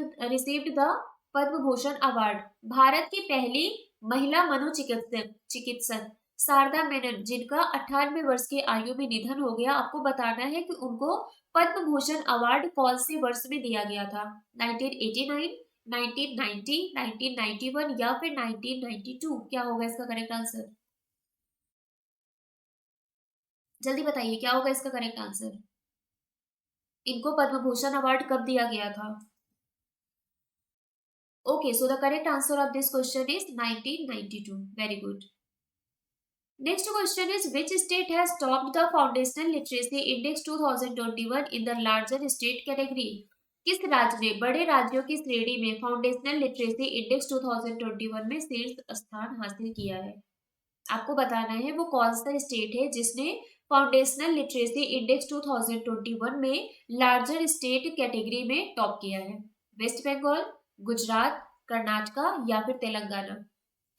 the Padma Bhushan award? Bharat की पहली महिला मनोचिकित्सक चिकित्सक शारदा मेनन, जिनका 98 वर्ष की आयु में निधन हो गया, आपको बताना है कि उनको पद्म भूषण अवार्ड कौन से वर्ष में दिया गया था? 1989, 1990, 1991 या फिर 1992? क्या होगा इसका करेक्ट आंसर? जल्दी बताइए क्या होगा इसका करेक्ट आंसर? इनको पद्म भूषण अवार्ड कब दिया गया था? Okay, so the correct answer of this question is 1992. Very good. Next question is, which state has topped the Foundational Literacy Index 2021 in the larger state category? किस राज्य ने बड़े राज्यों की श्रेणी में फाउंडेशनल लिटरेसी इंडेक्स 2021 में शीर्ष स्थान हासिल किया है? आपको बताना है वो कौन सा स्टेट है जिसने फाउंडेशनल लिटरेसी इंडेक्स 2021 में लार्जर स्टेट कैटेगरी में टॉप किया है। वेस्ट बंगाल, गुजरात, कर्नाटका या फिर तेलंगाना?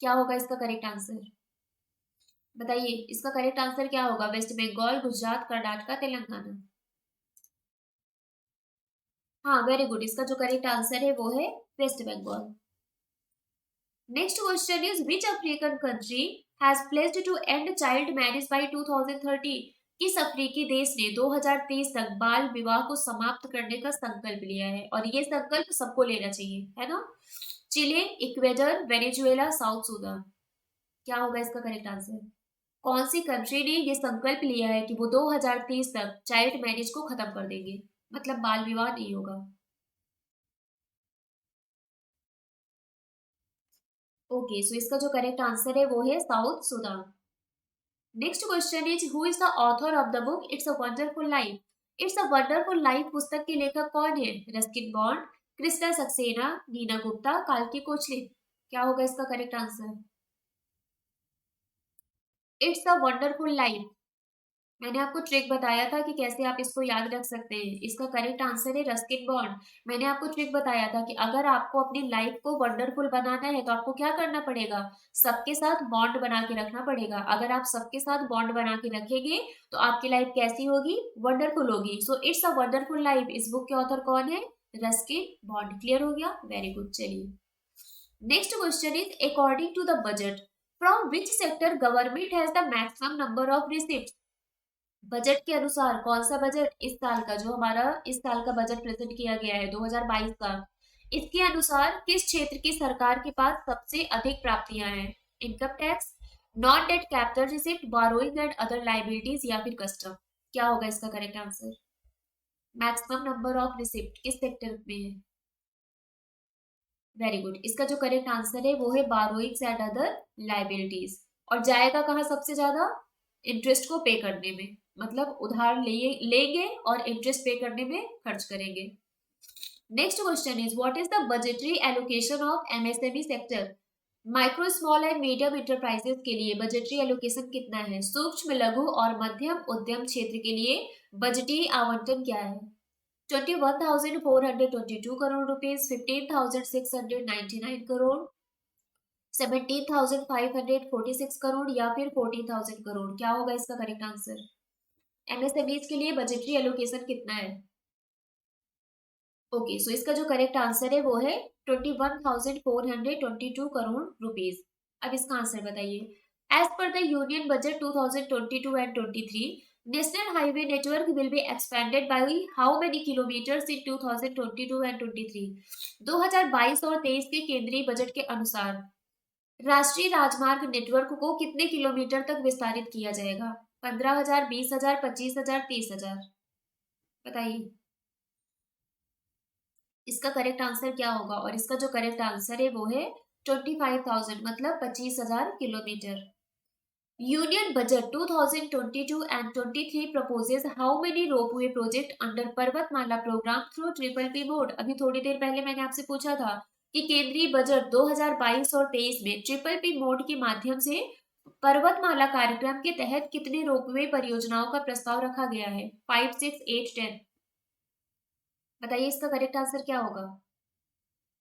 क्या होगा इसका करेक्ट आंसर? बताइए, इसका करेक्ट आंसर क्या होगा? वेस्ट बंगाल, गुजरात, कर्नाटका, तेलंगाना? हाँ, वेरी गुड। इसका जो करेक्ट आंसर है वो है West Bengal. Next question is, which African country has placed to end child marriage by 2030? किस अफ्रीकी देश ने 2030 तक बाल विवाह को समाप्त करने का संकल्प लिया है? और ये संकल्प सबको लेना चाहिए, है ना? चिले, इक्वेडर, वेनेजुएला, साउथ सूडान? क्या होगा इसका करेक्ट आंसर? कौन सी कंट्री ने ये संकल्प लिया है कि वो 2030 तक चाइल्ड मैरिज को खत्म कर देंगे, मतलब बाल विवाह नहीं होगा? ओके, सो इसका जो करेक्ट आंसर है वो है South Sudan. Next question is, who is the author of the book it's a wonderful life? It's a wonderful life पुस्तक के लेखक कौन है? रस्किन बॉन्ड, कृष्णा सक्सेना, नीना गुप्ता, काल्की कोचलिन? क्या होगा इसका correct answer? It's a wonderful life. मैंने आपको ट्रिक बताया था कि कैसे आप इसको याद रख सकते हैं। इसका करेक्ट आंसर है रस्किन बॉन्ड। मैंने आपको ट्रिक बताया था कि अगर आपको अपनी लाइफ को वंडरफुल बनाना है तो आपको क्या करना पड़ेगा? सबके साथ बॉन्ड बना के रखना पड़ेगा। अगर आप सबके साथ बॉन्ड बना के रखेंगे तो आपकी लाइफ कैसी होगी? वंडरफुल होगी। So it's a wonderful life, इस बुक के ऑथर कौन है? Ruskin Bond. क्लियर हो गया? Very good. चलिए, next question is, according to the budget from which sector government has the maximum number of receipt? Budget के अनुसार कौन सा बजट इस साल का, जो हमारा इस साल का बजट प्रेजेंट किया गया है 2022 का, इसके अनुसार किस क्षेत्र की सरकार के पास सबसे अधिक प्राप्तियां हैं? Income tax, non debt capital receipt, borrowing and other liabilities या फिर कस्टम? क्या होगा इसका correct answer? Maximum number of receipt किस सेक्टर में है? Very good. इसका जो करेक्ट आंसर है वो है बोरोइंग्स एंड अदर लाइबिलिटीज। और जाएगा कहाँ सबसे ज्यादा? इंटरेस्ट को पे करने में, मतलब उधार लेंगे और इंटरेस्ट पे करने में खर्च करेंगे। Next question is, what is the budgetary allocation of MSME sector? Micro small and medium enterprises के लिए बजटरी एलोकेशन कितना है? सूक्ष्म, लघु और मध्यम उद्यम क्षेत्र के लिए बजटीय आवंटन क्या है? 21,422 करोड़ रुपीज, 15,699 करोड़, 17,546 करोड़ या फिर 14,000 करोड़? क्या होगा इसका करेक्ट आंसर? एमएसएमईज के लिए बजटरी एलोकेशन कितना है? ओके, सो इसका जो करेक्ट आंसर है वो है 21,422 करोड़ रुपीज। अब इसका आंसर बताइए। As per the union budget 2022 and 23, national highway network will be expanded by how many kilometres in 2022 and 23? 2022 और 23 के केंद्रीय बजट के अनुसार राष्ट्रीय राजमार्ग नेटवर्क को कितने किलोमीटर तक विस्तारित किया जाएगा? 15,000, 20,000, 25,000, 30,000? बताइए, इसका करेक्ट आंसर क्या होगा? और इसका जो करेक्ट आंसर है वो है 25,000, मतलब 25,000 kilometre. Union budget 2022 and 23 proposes how many ropeway project under Parvatmala programme through triple P mode? अभी थोड़ी देर पहले मैंने आपसे पूछा था कि केंद्रीय बजट 2022 और 23 में ट्रिपल पी मोड के माध्यम से पर्वतमाला कार्यक्रम के तहत कितने रोपवे परियोजनाओं का प्रस्ताव रखा गया है? 5, 6, 8, 10? बताइए, इसका करेक्ट आंसर क्या होगा?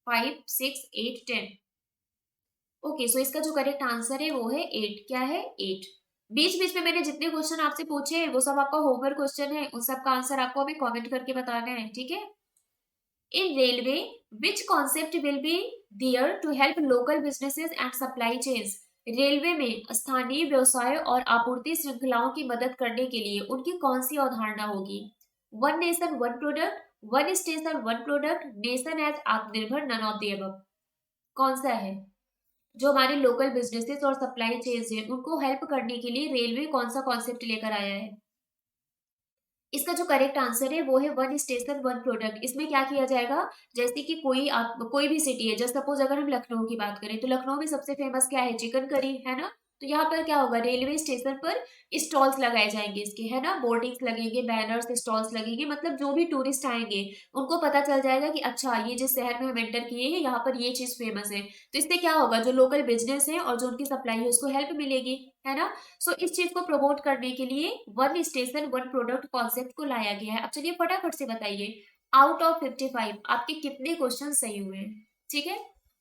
5, 6, 8, 10? ओके, सो इसका जो करेक्ट आंसर है वो है 8। क्या है? 8। बीच बीच में मैंने जितने क्वेश्चन आपसे पूछे हैं वो सब आपका होमवर्क क्वेश्चन है, उन सब का आंसर आपको हमें कमेंट करके बताना है, ठीक है? In railway which concept will be there to help local businesses and supply chains? Railway में स्थानीय व्यवसाय और आपूर्ति श्रृंखलाओं की मदद करने के लिए उनकी कौन सी अवधारणा होगी? One nation one product, one station one product, nation as Atmanirbhar, none of the above? कौन सा है? जो हमारे लोकल बिजनेसेस और सप्लाई चेन्स हैं उनको हेल्प करने के लिए रेलवे कौन सा कॉन्सेप्ट लेकर आया है? इसका जो करेक्ट आंसर है वो है वन स्टेशन वन प्रोडक्ट। इसमें क्या किया जाएगा, जैसे कि कोई भी सिटी है, जैसे सपोज अगर हम लखनऊ की बात करें तो लखनऊ में सबसे फेमस क्या है, चिकन करी है ना। तो यहाँ पर क्या होगा, रेलवे स्टेशन पर स्टॉल्स लगाए जाएंगे इसके, है ना, बोर्डिंग्स लगेंगे, बैनर्स, स्टॉल्स लगेंगे, मतलब जो भी टूरिस्ट आएंगे उनको पता चल जाएगा कि अच्छा ये जिस शहर में हम एंटर किए हैं यहाँ पर ये चीज फेमस है। तो इससे क्या होगा, जो लोकल बिजनेस है और जो उनकी सप्लाई है उसको हेल्प मिलेगी, है ना। सो इस चीज को प्रमोट करने के लिए one station one product concept को लाया गया है। अब चलिए फटाफट से बताइए, आउट ऑफ 55 आपके कितने क्वेश्चन सही हुए हैं, ठीक है।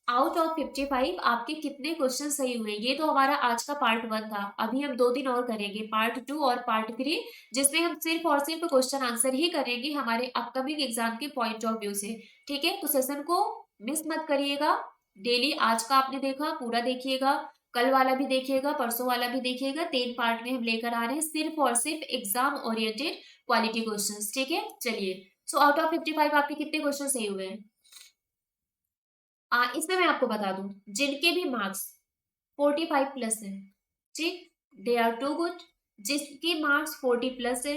आउट ऑफ 55 आपके कितने क्वेश्चन सही हुए। ये तो हमारा आज का पार्ट 1 था। अभी हम 2 दिन और करेंगे, पार्ट 2 और पार्ट 3, जिसमें हम सिर्फ और सिर्फ क्वेश्चन आंसर ही करेंगे हमारे अपकमिंग एग्जाम के पॉइंट ऑफ व्यू से, ठीक है। तो सेशन को मिस मत करिएगा। डेली आज का आपने देखा पूरा देखिएगा, कल वाला भी देखिएगा, परसों वाला भी देखिएगा। 3 पार्ट में हम लेकर आ रहे हैं सिर्फ और सिर्फ एग्जाम ओरिएंटेड क्वालिटी क्वेश्चंस, ठीक है। चलिए, सो आउट ऑफ 55 आपके कितने क्वेश्चन सही हुए हैं। इसमें मैं आपको बता दूं, जिनके भी मार्क्स 45 प्लस है, ठीक, दे आर टू गुड। जिसके मार्क्स 40 प्लस है,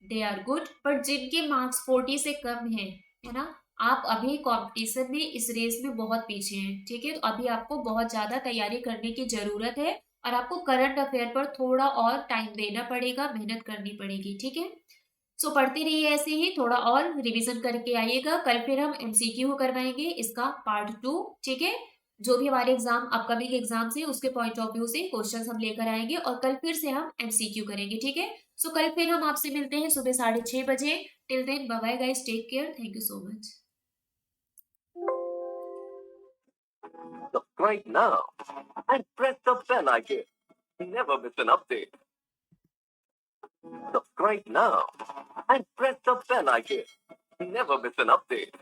दे आर गुड। पर जिनके मार्क्स 40 से कम है ना, आप अभी कंपटीशन में इस रेस में बहुत पीछे हैं, ठीक है। तो अभी आपको बहुत ज्यादा तैयारी करने की जरूरत है और आपको करंट अफेयर पर थोड़ा और टाइम देना पड़ेगा, मेहनत करनी पड़ेगी, ठीक है। सो पढ़ते रहिए ऐसे ही, थोड़ा और रिवीजन करके आइएगा। कल फिर हम एमसीक्यू करवाएंगे इसका पार्ट 2, ठीक है। जो भी हमारे एग्जाम अपकमिंग एग्जाम से उसके पॉइंट ऑफ व्यू से क्वेश्चंस हम लेकर आएंगे और कल फिर से हम एमसीक्यू करेंगे, ठीक है। सो कल फिर हम आपसे मिलते हैं सुबह 6:30 बजे। Till then bye bye guys, take care, thank you so much. Subscribe now and press the bell icon. Never miss an update. Subscribe now and press the bell icon. Never miss an update.